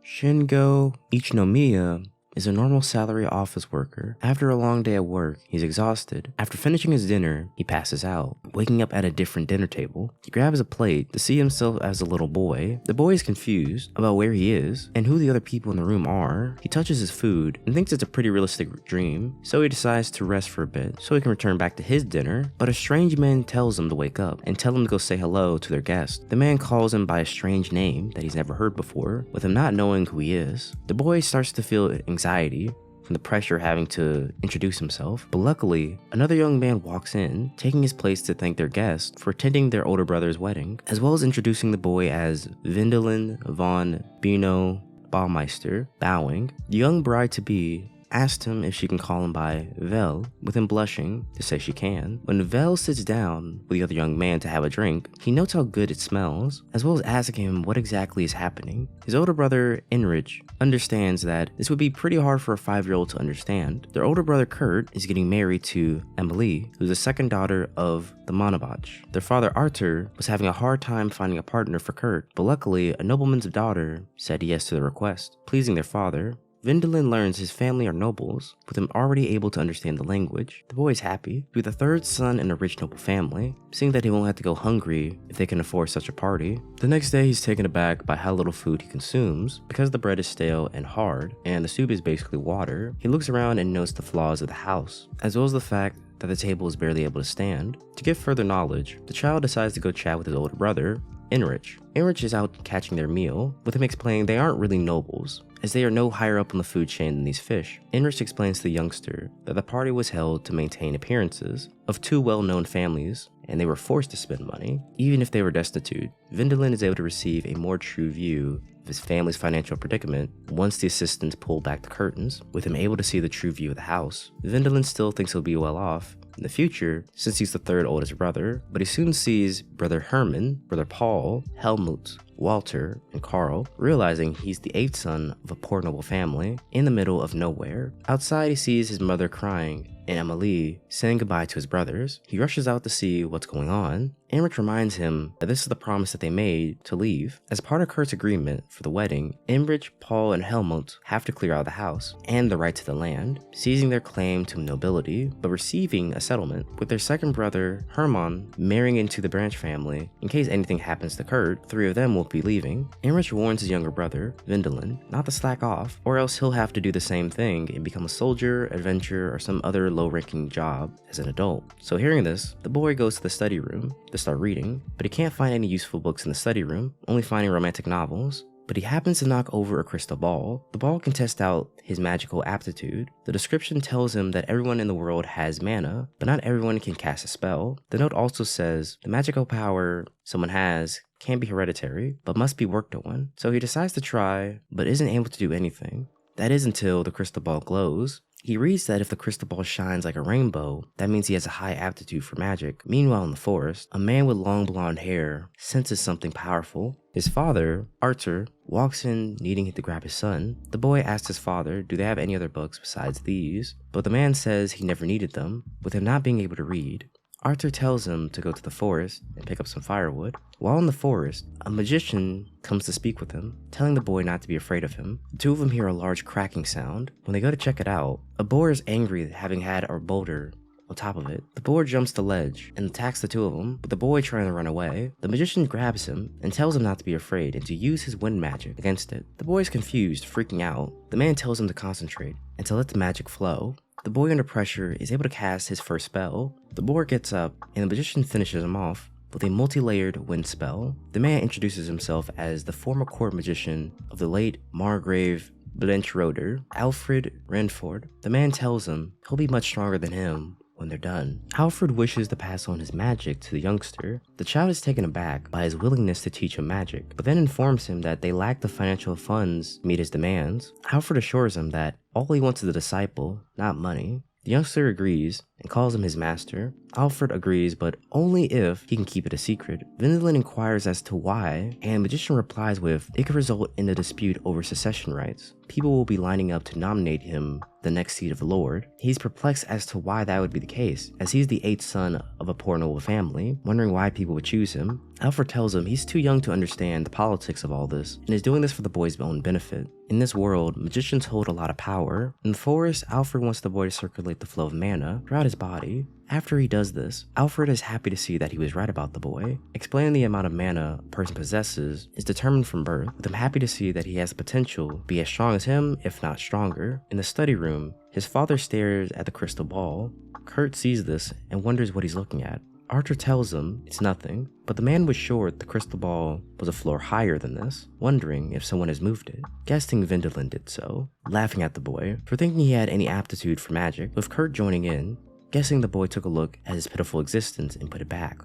Shingo Ichinomiya is a normal salary office worker. After a long day at work, he's exhausted. After finishing his dinner, he passes out. Waking up at a different dinner table, he grabs a plate to see himself as a little boy. The boy is confused about where he is and who the other people in the room are. He touches his food and thinks it's a pretty realistic dream, so he decides to rest for a bit so he can return back to his dinner. But a strange man tells him to wake up and tell him to go say hello to their guest. The man calls him by a strange name that he's never heard before, with him not knowing who he is. The boy starts to feel anxiety from the pressure having to introduce himself, but luckily, another young man walks in, taking his place to thank their guest for attending their older brother's wedding, as well as introducing the boy as Wendelin von Bino Baumeister. Bowing, the young bride-to-be asked him if she can call him by Vel, with him blushing to say she can. When Vel sits down with the other young man to have a drink, he notes how good it smells, as well as asking him what exactly is happening. His older brother, Enrich, understands that this would be pretty hard for a 5-year-old to understand. Their older brother, Kurt, is getting married to Emily, who's the second daughter of the Monabach. Their father, Arthur, was having a hard time finding a partner for Kurt, but luckily, a nobleman's daughter said yes to the request. Pleasing their father, Wendelin learns his family are nobles, with him already able to understand the language. The boy is happy to be the third son in a rich noble family, seeing that he won't have to go hungry if they can afford such a party. The next day, he's taken aback by how little food he consumes. Because the bread is stale and hard, and the soup is basically water, he looks around and notes the flaws of the house, as well as the fact that the table is barely able to stand. To get further knowledge, the child decides to go chat with his older brother, Enrich. Enrich is out catching their meal, with him explaining they aren't really nobles, as they are no higher up on the food chain than these fish. Enrich explains to the youngster that the party was held to maintain appearances of two well-known families, and they were forced to spend money, even if they were destitute. Wendelin is able to receive a more true view of his family's financial predicament once the assistants pull back the curtains, with him able to see the true view of the house. Wendelin still thinks he'll be well off in the future, since he's the third oldest brother, but he soon sees brother Herman, brother Paul, Helmut, Walter, and Carl, realizing he's the 8th son of a poor noble family in the middle of nowhere. Outside, he sees his mother crying and Emily saying goodbye to his brothers. He rushes out to see what's going on. Enrich reminds him that this is the promise that they made to leave. As part of Kurt's agreement for the wedding, Enrich, Paul, and Helmut have to clear out the house and the right to the land, seizing their claim to nobility, but receiving a settlement, with their second brother, Hermann, marrying into the Branch family. In case anything happens to Kurt, 3 of them will be leaving. Enrich warns his younger brother, Wendelin, not to slack off, or else he'll have to do the same thing and become a soldier, adventurer, or some other low-ranking job as an adult. So hearing this, the boy goes to the study room to start reading, but he can't find any useful books in the study room, only finding romantic novels. But he happens to knock over a crystal ball. The ball can test out his magical aptitude. The description tells him that everyone in the world has mana, but not everyone can cast a spell. The note also says the magical power someone has can be hereditary, but must be worked on. So he decides to try, but isn't able to do anything. That is until the crystal ball glows. He reads that if the crystal ball shines like a rainbow, that means he has a high aptitude for magic. Meanwhile, in the forest, a man with long blonde hair senses something powerful. His father, Arthur, walks in needing to grab his son. The boy asks his father, do they have any other books besides these? But the man says he never needed them, with him not being able to read. Arthur tells him to go to the forest and pick up some firewood. While in the forest, a magician comes to speak with him, telling the boy not to be afraid of him. The 2 of them hear a large cracking sound. When they go to check it out, a boar is angry at having had a boulder on top of it. The boar jumps the ledge and attacks the 2 of them, with the boy trying to run away. The magician grabs him and tells him not to be afraid and to use his wind magic against it. The boy is confused, freaking out. The man tells him to concentrate and to let the magic flow. The boy under pressure is able to cast his first spell. The boar gets up and the magician finishes him off with a multi-layered wind spell. The man introduces himself as the former court magician of the late Margrave Blenchroder, Alfred Renford. The man tells him he'll be much stronger than him when they're done. Alfred wishes to pass on his magic to the youngster. The child is taken aback by his willingness to teach him magic, but then informs him that they lack the financial funds to meet his demands. Alfred assures him that all he wants is a disciple, not money. The youngster agrees and calls him his master. Alfred agrees, but only if he can keep it a secret. Vindalin inquires as to why, and Magician replies with, it could result in a dispute over succession rights. People will be lining up to nominate him the next seat of the Lord. He's perplexed as to why that would be the case, as he's the 8th son of a poor noble family, wondering why people would choose him. Alfred tells him he's too young to understand the politics of all this, and is doing this for the boy's own benefit. In this world, magicians hold a lot of power. In the forest, Alfred wants the boy to circulate the flow of mana throughout his body. After he does this, Alfred is happy to see that he was right about the boy. Explaining the amount of mana a person possesses is determined from birth, with him happy to see that he has the potential to be as strong as him, if not stronger. In the study room, his father stares at the crystal ball. Kurt sees this and wonders what he's looking at. Archer tells him it's nothing, but the man was sure the crystal ball was a floor higher than this, wondering if someone has moved it. Guessing Vindalin did so, laughing at the boy for thinking he had any aptitude for magic, with Kurt joining in. Guessing the boy took a look at his pitiful existence and put it back.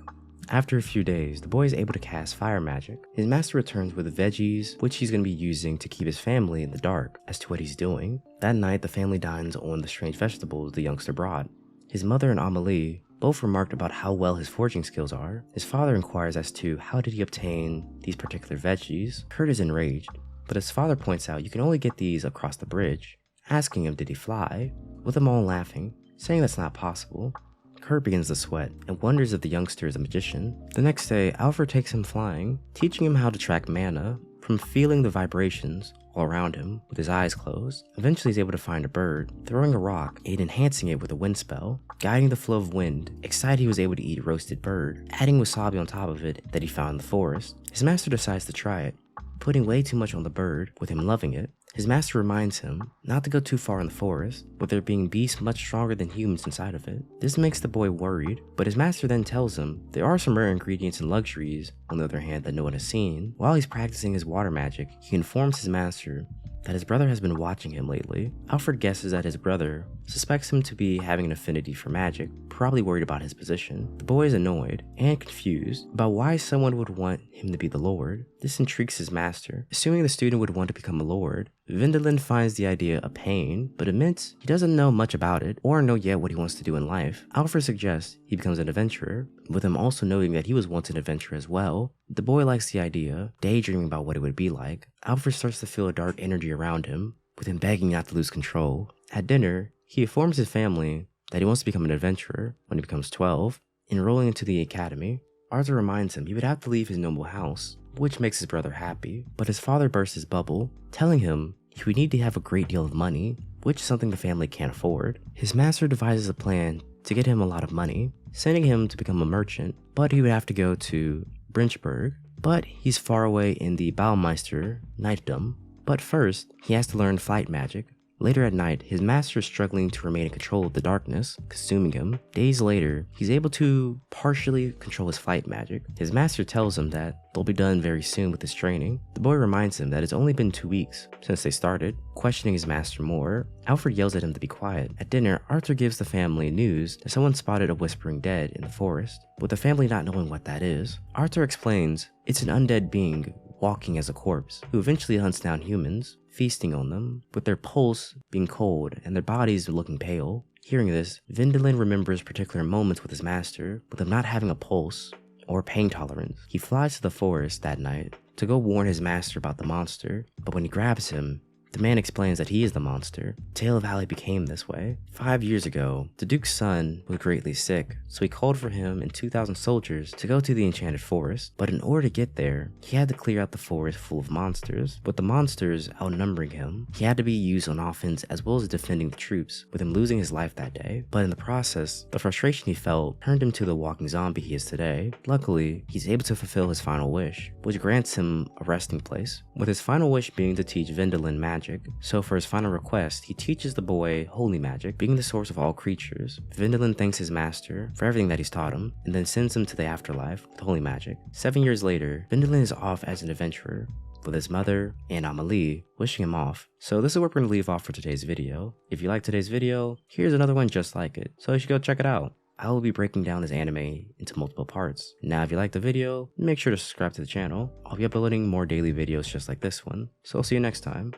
After a few days, the boy is able to cast fire magic. His master returns with veggies, which he's going to be using to keep his family in the dark as to what he's doing. That night, the family dines on the strange vegetables the youngster brought. His mother and Amelie both remarked about how well his foraging skills are. His father inquires as to how did he obtain these particular veggies. Kurt is enraged, but his father points out you can only get these across the bridge, asking him did he fly, with them all laughing, saying that's not possible. Kurt begins to sweat and wonders if the youngster is a magician. The next day, Alfred takes him flying, teaching him how to track mana from feeling the vibrations all around him with his eyes closed. Eventually he's able to find a bird, throwing a rock and enhancing it with a wind spell, guiding the flow of wind. Excited he was able to eat a roasted bird, adding wasabi on top of it that he found in the forest. His master decides to try it, putting way too much on the bird, with him loving it. His master reminds him not to go too far in the forest, with there being beasts much stronger than humans inside of it. This makes the boy worried, but his master then tells him there are some rare ingredients and luxuries, on the other hand, that no one has seen. While he's practicing his water magic, he informs his master that his brother has been watching him lately. Alfred guesses that his brother suspects him to be having an affinity for magic, probably worried about his position. The boy is annoyed and confused about why someone would want him to be the Lord. This intrigues his master. Assuming the student would want to become a Lord, Vindalin finds the idea a pain, but admits he doesn't know much about it or know yet what he wants to do in life. Alfred suggests he becomes an adventurer, with him also noting that he was once an adventurer as well. The boy likes the idea, daydreaming about what it would be like. Alfred starts to feel a dark energy around him, with him begging not to lose control. At dinner, he informs his family that he wants to become an adventurer when he becomes 12, enrolling into the academy. Arthur reminds him he would have to leave his noble house, which makes his brother happy, but his father bursts his bubble, telling him he would need to have a great deal of money, which is something the family can't afford. His master devises a plan to get him a lot of money, sending him to become a merchant, but he would have to go to Brinchburg, but he's far away in the Baumeister knightdom. But first, he has to learn flight magic. Later at night, his master is struggling to remain in control of the darkness, consuming him. Days later, he's able to partially control his flight magic. His master tells him that they'll be done very soon with his training. The boy reminds him that it's only been 2 weeks since they started, questioning his master more. Alfred yells at him to be quiet. At dinner, Arthur gives the family news that someone spotted a whispering dead in the forest, with the family not knowing what that is. Arthur explains it's an undead being walking as a corpse, who eventually hunts down humans, feasting on them, with their pulse being cold and their bodies looking pale. Hearing this, Vindalin remembers particular moments with his master, with him not having a pulse or pain tolerance. He flies to the forest that night to go warn his master about the monster, but when he grabs him, the man explains that he is the monster, tale of how he became this way. 5 years ago, the Duke's son was greatly sick, so he called for him and 2,000 soldiers to go to the Enchanted Forest, but in order to get there, he had to clear out the forest full of monsters. With the monsters outnumbering him, he had to be used on offense as well as defending the troops, with him losing his life that day. But in the process, the frustration he felt turned him to the walking zombie he is today. Luckily, he's able to fulfill his final wish, which grants him a resting place, with his final wish being to teach Vindalin magic. So for his final request, he teaches the boy holy magic, being the source of all creatures. Vindalin thanks his master for everything that he's taught him, and then sends him to the afterlife with holy magic. 7 years later, Vindalin is off as an adventurer, with his mother and Amelie wishing him off. So this is what we're going to leave off for today's video. If you liked today's video, here's another one just like it, so you should go check it out. I will be breaking down this anime into multiple parts. Now if you liked the video, make sure to subscribe to the channel. I'll be uploading more daily videos just like this one, so I'll see you next time.